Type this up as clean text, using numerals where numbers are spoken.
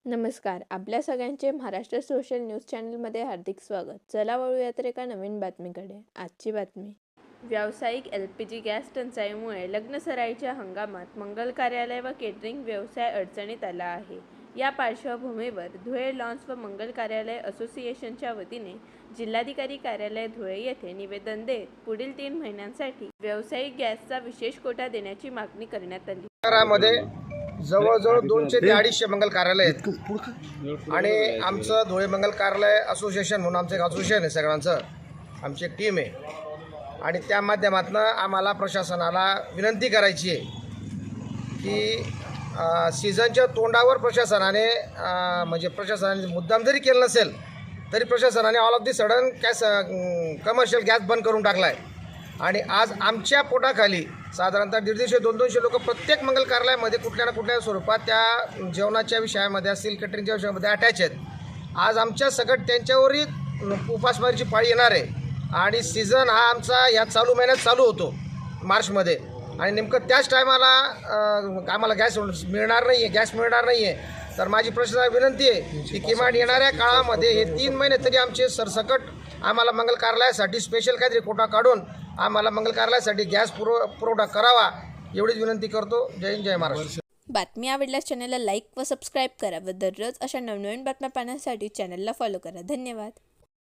नमस्कार. आपल्या सगळ्यांचे महाराष्ट्र सोशल न्यूज चॅनलमध्ये हार्दिक स्वागत. चला वळूया तर एका नवीन बातमीकडे. आजची बातमी. व्यावसायिक LPG गॅस टंचाईमुळे लग्नसराईच्या हंगामात मंगल कार्यालय व केटरिंग व्यवसाय अडचणीत आला आहे. या पार्श्वभूमीवर धुळे लॉन्स व मंगल कार्यालय असोसिएशनच्या वतीने जिल्हाधिकारी कार्यालय धुळे येथे निवेदन देत पुढील 3 महिन्यांसाठी व्यावसायिक गॅसचा विशेष कोटा देण्याची मागणी करण्यात आली. शहरामध्ये जवळजवळ 200 ते 250 मंगल कार्यालय आहेत आणि आमचं धुळे मंगल कार्यालय असोसिएशन म्हणून आमचं एक असोसिएशन आहे. सगळ्यांचं आमची एक टीम आहे आणि त्या माध्यमातून आम्हाला प्रशासनाला विनंती करायची आहे की सीझनच्या तोंडावर प्रशासनाने म्हणजे प्रशासनाने मुद्दाम जरी केलं नसेल तरी प्रशासनाने all of the sudden commercial gas बंद करून टाकला आहे. आणि आज आमच्या पोटाखाली साधारणतः 150-200 लोक प्रत्येक मंगल कार्यालयामध्ये कुठल्या ना कुठल्या स्वरूपात त्या जेवणाच्या विषयामध्ये असतील, केटरिंगच्या विषयामध्ये अटॅच आहेत. आज आमच्या सकट त्यांच्यावरही उपासमारीची पाळी येणार आहे आणि सीझन हा आमचा या चालू महिन्यात चालू होतो मार्चमध्ये आणि नेमकं त्याच टायमाला आम्हाला गॅस मिळणार नाही आहे. तर माझी प्रशासनाला विनंती आहे की किमान येणाऱ्या काळामध्ये हे 3 महिने तरी आमचे सरसकट आम्हाला मंगल कार्यालयासाठी स्पेशल काहीतरी कोटा काढून आम्हाला मंगल कार्यालयासाठी गॅस पुरवठा करावा एवढीच विनंती करतो. जय हिंद, जय महाराष्ट्र. बातमी आवडल्यास चॅनलला लाईक व सबस्क्राईब करा व दररोज अशा नवनवीन बातम्या पाहण्यासाठी चॅनलला फॉलो करा. धन्यवाद.